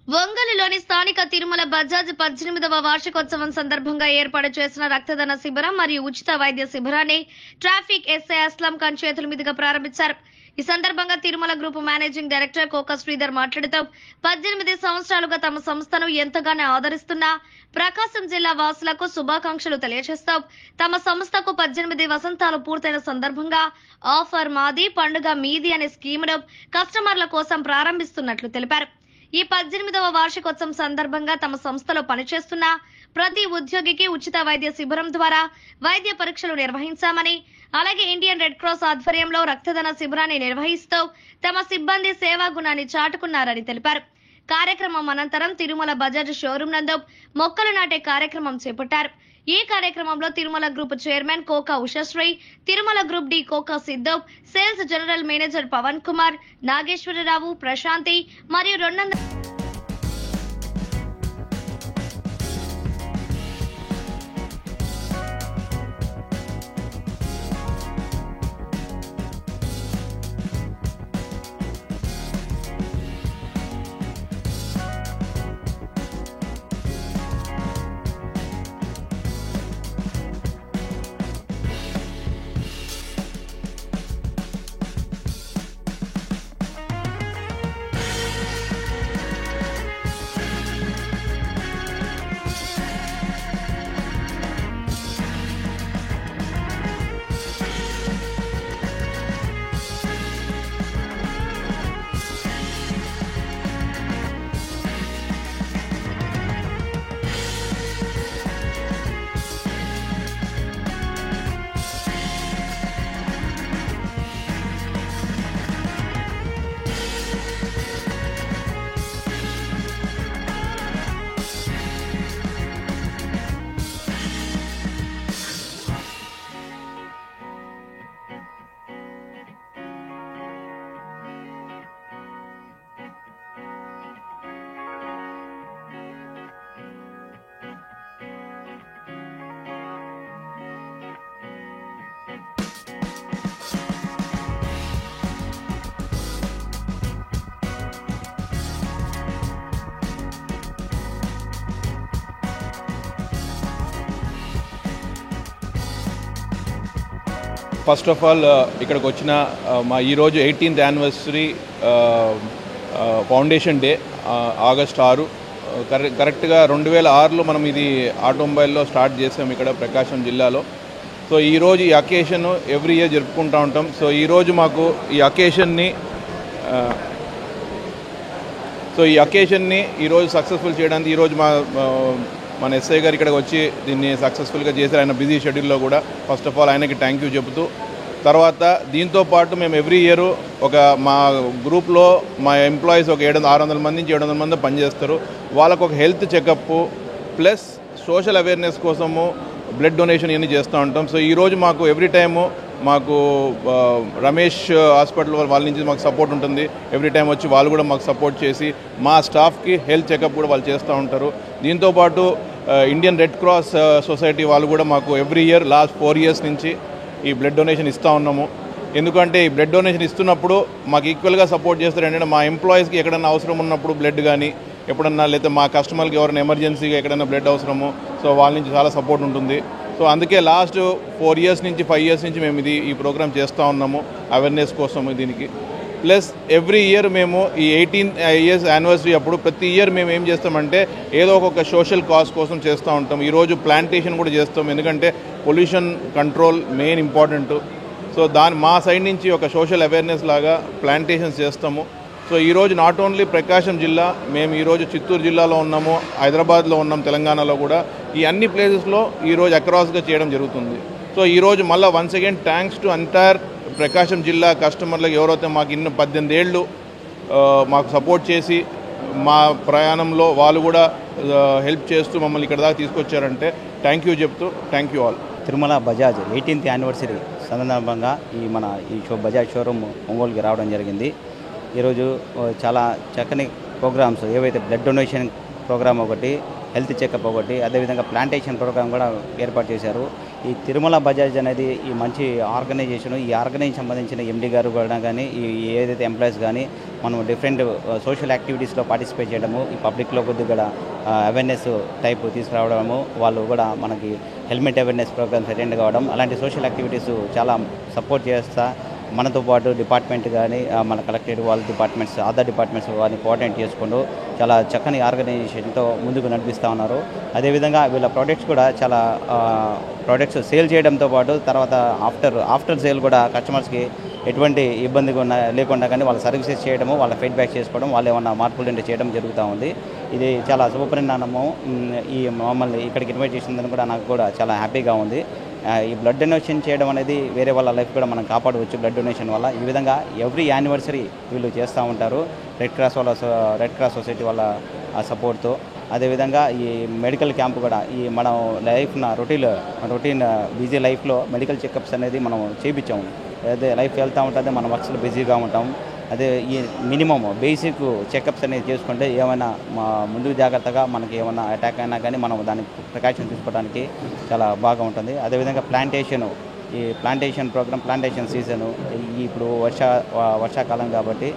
ఒంగోలులోని స్థానిక తిరుమల బజాజ్ 18వ వార్షికోత్సవం సందర్భంగా ఏర్పాటు చేసిన రక్తదాన శిబిరం మరియు ఉచిత వైద్య శిబిరాన్ని ట్రాఫిక్ ఎస్ఐ అస్లాం ఖాన్ చేతుల మీదుగా ప్రారంభించారు. ఈ సందర్భంగా తిరుమల గ్రూప్ మేనేజింగ్ డైరెక్టర్ కోక శ్రీధర్ మాట్లాడుతూ 18 సంవత్సరాలుగా తమ సంస్థను ఎంతగానో ఆదరిస్తున్న ప్రకాశం జిల్లా వాసులకు శుభాకాంక్షలు తెలియజేస్తూ తమ సంస్థకు 18 వసంతాలు పూర్తయిన సందర్భంగా ఆఫర్ మాది పండుగ మీది అనే స్కీమును కస్టమర్ల కోసం ప్రారంభిస్తున్నట్లు తెలిపారు. ఈ 18వ వార్షికోత్సవం సందర్భంగా తమ సంస్థలో పనిచేస్తున్న ప్రతి ఉద్యోగికి ఉచిత వైద్య శిబిరం ద్వారా వైద్య పరీక్షలు నిర్వహించామని, అలాగే ఇండియన్ రెడ్ క్రాస్ ఆధ్వర్యంలో రక్తదాన శిబిరాన్ని నిర్వహిస్తూ తమ సిబ్బంది సేవా గుణాన్ని చాటుకున్నారని తెలిపారు. కార్యక్రమం అనంతరం తిరుమల బజాజ్ షోరూం నందు మొక్కలు నాటే కార్యక్రమం చేపట్టారు. ఈ కార్యక్రమంలో తిరుమల గ్రూప్ చైర్మన్ కోక ఉషశ్రీ, తిరుమల గ్రూప్ డి కోక Siddhu, sales general manager Pavan Kumar, Nageswararao, Prashanthi మరియు 200 ఫస్ట్ ఆఫ్ ఆల్ ఇక్కడికి వచ్చిన మా ఈరోజు 18th anniversary foundation day August 6 కరెక్ట్గా 2006లో మనం ఇది ఆటోమొబైల్లో స్టార్ట్ చేసాం ఇక్కడ ప్రకాశం జిల్లాలో. సో ఈరోజు ఈ అకేషన్ ఎవ్రీ ఇయర్ జరుపుకుంటూ ఉంటాం. సో ఈరోజు మాకు ఈ అకేషన్ని ఈరోజు సక్సెస్ఫుల్ చేయడానికి ఈరోజు మన ఎస్ఐ గారు ఇక్కడికి వచ్చి దీన్ని సక్సెస్ఫుల్గా చేశారు. ఆయన బిజీ షెడ్యూల్లో కూడా ఫస్ట్ ఆఫ్ ఆల్ ఆయనకి థ్యాంక్ యూ చెబుతూ, తర్వాత దీంతోపాటు మేము ఎవ్రీ ఇయర్ మా గ్రూప్లో మా ఎంప్లాయీస్ ఒక 600 మంది నుంచి 700 మంది పనిచేస్తారు. వాళ్ళకు ఒక health checkup plus social awareness కోసము బ్లడ్ డొనేషన్ ఇవన్నీ చేస్తూ ఉంటాం. సో ఈరోజు మాకు ఎవ్రీ టైము మాకు రమేష్ హాస్పిటల్ వాళ్ళ నుంచి మాకు సపోర్ట్ ఉంటుంది. ఎవ్రీ టైం వచ్చి వాళ్ళు కూడా మాకు సపోర్ట్ చేసి మా స్టాఫ్కి హెల్త్ చెకప్ కూడా వాళ్ళు చేస్తూ ఉంటారు. దీంతోపాటు ఇండియన్ రెడ్ క్రాస్ సొసైటీ వాళ్ళు కూడా మాకు ఎవ్రీ ఇయర్ లాస్ట్ 4 years నుంచి ఈ బ్లడ్ డొనేషన్ ఇస్తూ ఉన్నాము. ఎందుకంటే ఈ బ్లడ్ డొనేషన్ ఇస్తున్నప్పుడు మాకు ఈక్వల్గా సపోర్ట్ చేస్తారు. ఏంటంటే మా ఎంప్లాయీస్కి ఎక్కడన్నా అవసరం ఉన్నప్పుడు బ్లడ్ కానీ ఎప్పుడన్నా లేకపోతే మా కస్టమర్కి ఎవరైనా ఎమర్జెన్సీగా ఎక్కడైనా బ్లడ్ అవసరము, సో వాళ్ళ నుంచి చాలా సపోర్ట్ ఉంటుంది. సో అందుకే లాస్ట్ 4 years నుంచి 5 years నుంచి మేము ఈ ప్రోగ్రామ్ చేస్తూ ఉన్నాము అవేర్నెస్ కోసం దీనికి. ప్లస్ ఎవ్రీ ఇయర్ మేము ఈ 18th years యానివర్సరీ అప్పుడు ప్రతి ఇయర్ మేము ఏం చేస్తామంటే ఏదో ఒక సోషల్ కాజ్ కోసం చేస్తూ ఉంటాం. ఈరోజు ప్లాంటేషన్ కూడా చేస్తాం, ఎందుకంటే pollution control main important. So మా సైడ్ నుంచి ఒక సోషల్ అవేర్నెస్ లాగా ప్లాంటేషన్స్ చేస్తాము. సో ఈరోజు నాట్ ఓన్లీ ప్రకాశం జిల్లా, మేము ఈరోజు చిత్తూరు జిల్లాలో ఉన్నాము, హైదరాబాద్లో ఉన్నాం, తెలంగాణలో కూడా ఈ అన్ని ప్లేసెస్లో ఈరోజు అక్రాస్గా చేయడం జరుగుతుంది. సో ఈరోజు మళ్ళీ once again thanks to entire Prakasam జిల్లా కస్టమర్లకు ఎవరైతే మాకు 18 ఏళ్ళు మాకు సపోర్ట్ చేసి మా ప్రయాణంలో వాళ్ళు కూడా హెల్ప్ చేస్తూ మమ్మల్ని ఇక్కడ దాకా తీసుకొచ్చారంటే థ్యాంక్ యూ చెప్తూ thank you all. Tirumala Bajaj 18th anniversary సందర్భంగా ఈ బజాజ్ షోరూమ్ ఒంగోలుకి రావడం జరిగింది. ఈరోజు చాలా చక్కని ప్రోగ్రామ్స్ ఏవైతే బ్లడ్ డొనేషన్ ప్రోగ్రామ్ ఒకటి, హెల్త్ చెకప్ ఒకటి, అదేవిధంగా ప్లాంటేషన్ ప్రోగ్రామ్ కూడా ఏర్పాటు చేశారు. ఈ తిరుమల బజాజ్ అనేది ఈ మంచి ఆర్గనైజేషన్. ఈ ఆర్గనైజేషన్ సంబంధించిన ఎండి గారు కూడా కానీ ఈ ఏదైతే ఎంప్లాయీస్ కానీ మనం డిఫరెంట్ సోషల్ యాక్టివిటీస్లో పార్టిసిపేట్ చేయడము, ఈ పబ్లిక్లో కొద్దిగా అవేర్నెస్ టైప్ తీసుకురావడము, వాళ్ళు కూడా మనకి హెల్మెట్ అవేర్నెస్ ప్రోగ్రామ్స్ అటెండ్ కావడం, అలాంటి సోషల్ యాక్టివిటీస్ చాలా సపోర్ట్ చేస్తా మనతో పాటు డిపార్ట్మెంట్ కానీ మన కలెక్టరేట్ వాళ్ళ డిపార్ట్మెంట్స్, అదర్ డిపార్ట్మెంట్స్ వారిని కోఆర్డినేట్ చేసుకుంటూ చాలా చక్కని ఆర్గనైజేషన్తో ముందుకు నడిపిస్తూ ఉన్నారు. అదేవిధంగా వీళ్ళ ప్రోడక్ట్స్ కూడా చాలా ప్రోడక్ట్స్ సేల్ చేయడంతో పాటు తర్వాత ఆఫ్టర్ సేల్ కూడా కస్టమర్స్కి ఎటువంటి ఇబ్బంది లేకుండా కానీ వాళ్ళ సర్వీసెస్ చేయడము, వాళ్ళ ఫీడ్బ్యాక్ చేసుకోవడం, వాళ్ళు ఏమన్నా మార్పులు ఉంటే చేయడం జరుగుతూ ఉంది. ఇది చాలా శుభపరిణామము. ఈ మమ్మల్ని ఇక్కడికి ఇన్వైట్ చేసిందని కూడా నాకు కూడా చాలా హ్యాపీగా ఉంది. ఈ బ్లడ్ డొనేషన్ చేయడం అనేది వేరే వాళ్ళ లైఫ్ కూడా మనం కాపాడవచ్చు బ్లడ్ డొనేషన్ వల్ల. ఈ విధంగా ఎవ్రీ యానివర్సరీ వీళ్ళు చేస్తూ ఉంటారు రెడ్ క్రాస్ సొసైటీ వాళ్ళ సపోర్ట్తో. అదేవిధంగా ఈ మెడికల్ క్యాంప్ కూడా ఈ మనం రొటీన్ బిజీ లైఫ్లో మెడికల్ చెకప్స్ అనేది మనం చేయించాము. అదే లైఫ్ వెళ్తూ ఉంటుంది, మనం వర్క్స్లో బిజీగా ఉంటాం. అదే ఈ మినిమమ్ బేసిక్ చెకప్స్ అనేది చేసుకుంటే ఏమైనా ముందు జాగ్రత్తగా మనకి ఏమైనా అటాక్ అయినా కానీ మనం దానికి ప్రికాషన్ తీసుకోవడానికి చాలా బాగా ఉంటుంది. అదేవిధంగా ఈ ప్లాంటేషన్ ప్రోగ్రామ్, ప్లాంటేషన్ సీజను ఇప్పుడు వర్షాకాలం కాబట్టి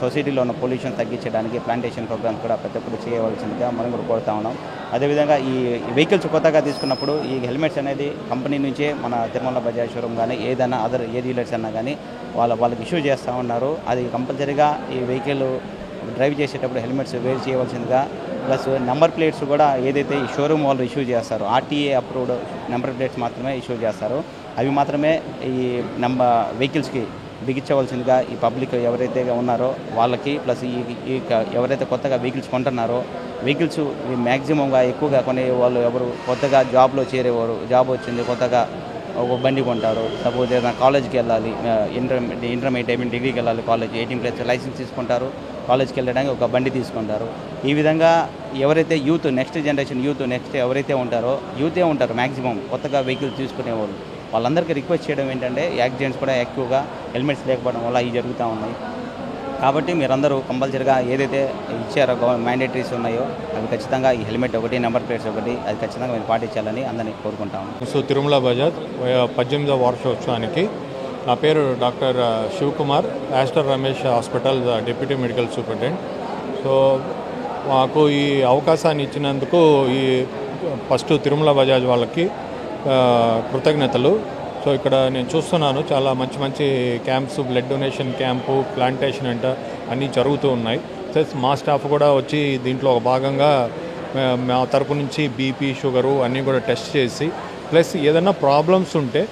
సొసైటీలో ఉన్న పొల్యూషన్ తగ్గించడానికి ప్లాంటేషన్ ప్రోగ్రామ్స్ కూడా ప్రతి ఒక్కరు చేయవలసిందిగా మనం కూడా కోరుతా ఉన్నాం. అదేవిధంగా ఈ వెహికల్స్ కొత్తగా తీసుకున్నప్పుడు ఈ హెల్మెట్స్ అనేది కంపెనీ నుంచే మన తిరుమల బజాజ్ షోరూమ్ కానీ ఏదైనా ఏ డీలర్స్ అన్నా కానీ వాళ్ళకి ఇష్యూ చేస్తూ ఉన్నారు. అది కంపల్సరీగా ఈ వెహికల్ డ్రైవ్ చేసేటప్పుడు హెల్మెట్స్ వేర్ చేయవలసిందిగా, ప్లస్ నెంబర్ ప్లేట్స్ కూడా ఏదైతే ఈ షోరూమ్ వాళ్ళు ఇష్యూ చేస్తారో ఆర్టీఏ అప్రూవ్డ్ నెంబర్ ప్లేట్స్ మాత్రమే ఇష్యూ చేస్తారు. అవి మాత్రమే ఈ వెహికల్స్కి బిగించవలసిందిగా ఈ పబ్లిక్ ఎవరైతే ఉన్నారో వాళ్ళకి, ప్లస్ ఈ ఎవరైతే కొత్తగా వెహికల్స్ కొంటున్నారో వెహికల్స్ మ్యాక్సిమంగా ఎక్కువగా కొనే వాళ్ళు ఎవరు కొత్తగా జాబ్లో చేరేవారు, జాబ్ వచ్చింది కొత్తగా ఒక బండి కొంటారు. సపోజ్ ఏదైనా కాలేజ్కి వెళ్ళాలి, ఇంటర్మీడియట్ డిగ్రీకి వెళ్ళాలి, కాలేజ్ 18+ లైసెన్స్ తీసుకుంటారు, కాలేజ్కి వెళ్ళడానికి ఒక బండి తీసుకుంటారు. ఈ విధంగా ఎవరైతే నెక్స్ట్ జనరేషన్ నెక్స్ట్ ఎవరైతే యూతే ఉంటారు మ్యాక్సిమం కొత్తగా వెహికల్స్ తీసుకునేవాళ్ళు. వాళ్ళందరికీ రిక్వెస్ట్ చేయడం ఏంటంటే యాక్సిడెంట్స్ కూడా ఎక్కువగా హెల్మెట్స్ లేకపోవడం వల్ల ఇవి జరుగుతూ ఉన్నాయి. కాబట్టి మీరందరూ కంపల్సరీగా ఏదైతే ఇచ్చారో మ్యాండేటరీస్ ఉన్నాయో అవి ఖచ్చితంగా ఈ హెల్మెట్ ఒకటి, నెంబర్ ప్లేట్స్ ఒకటి, అది ఖచ్చితంగా మీరు పాటించాలని అందరినీ కోరుకుంటాము. సో తిరుమల బజాజ్ 18వ వార్షికోత్సవానికి నా పేరు doctor Shivakumar, Aster Ramesh hospital deputy medical superintendent. So మాకు ఈ అవకాశాన్ని ఇచ్చినందుకు ఈ ఫస్ట్ తిరుమల బజాజ్ వాళ్ళకి కృతజ్ఞతలు. సో ఇక్కడ నేను చూస్తున్నాను చాలా మంచి camps, blood donation camp, plantation అంట అన్నీ జరుగుతూ ఉన్నాయి. ప్లస్ మా స్టాఫ్ కూడా వచ్చి దీంట్లో ఒక భాగంగా మా తరపు నుంచి బీపీ, షుగరు అన్నీ కూడా టెస్ట్ చేసి, ప్లస్ ఏదైనా ప్రాబ్లమ్స్ ఉంటే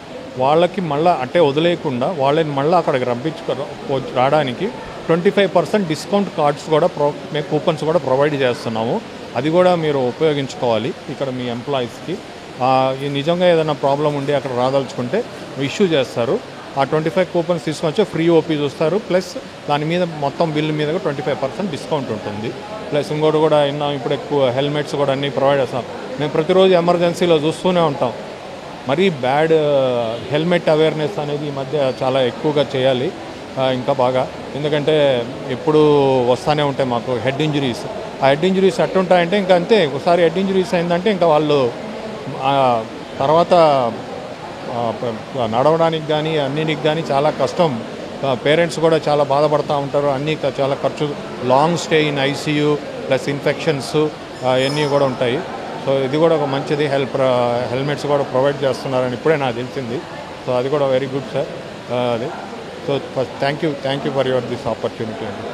వాళ్ళకి మళ్ళీ అట్టే వదిలేయకుండా వాళ్ళని మళ్ళీ అక్కడికి రావడానికి 25% డిస్కౌంట్ కార్డ్స్ కూడా మేము కూపన్స్ కూడా ప్రొవైడ్ చేస్తున్నాము. అది కూడా మీరు ఉపయోగించుకోవాలి ఇక్కడ మీ ఎంప్లాయీస్కి. నిజంగా ఏదైనా ప్రాబ్లం ఉండి అక్కడ రాదలుచుకుంటే ఇష్యూ చేస్తారు. ఆ 25 కూపన్స్ తీసుకొచ్చి ఫ్రీ ఓపీ చూస్తారు. ప్లస్ దాని మీద మొత్తం బిల్లు మీద 25% డిస్కౌంట్ ఉంటుంది. ప్లస్ ఇంకోటి కూడా ఇప్పుడు ఎక్కువ హెల్మెట్స్ కూడా అన్నీ ప్రొవైడ్ చేస్తాం. మేము ప్రతిరోజు ఎమర్జెన్సీలో చూస్తూనే ఉంటాం. మరీ బ్యాడ్ హెల్మెట్ అవేర్నెస్ అనేది ఈ మధ్య చాలా ఎక్కువగా చేయాలి ఇంకా బాగా. ఎందుకంటే ఎప్పుడు వస్తూనే ఉంటాయి మాకు హెడ్ ఇంజరీస్. ఆ హెడ్ ఇంజరీస్ ఎట్టుంటాయంటే ఇంకా అంతే, ఒకసారి హెడ్ ఇంజరీస్ అయిందంటే ఇంకా వాళ్ళు తర్వాత నడవడానికి కానీ అన్నిటికి కానీ చాలా కష్టం. పేరెంట్స్ కూడా చాలా బాధపడుతూ ఉంటారు. అన్నీ చాలా ఖర్చు, long stay in ICU plus infections అవన్నీ కూడా ఉంటాయి. సో ఇది కూడా ఒక మంచిది, హెల్మెట్స్ కూడా ప్రొవైడ్ చేస్తున్నారని ఇప్పుడే నాకు తెలిసింది. సో అది కూడా వెరీ గుడ్ సార్. అది so thank you for this opportunity అండి.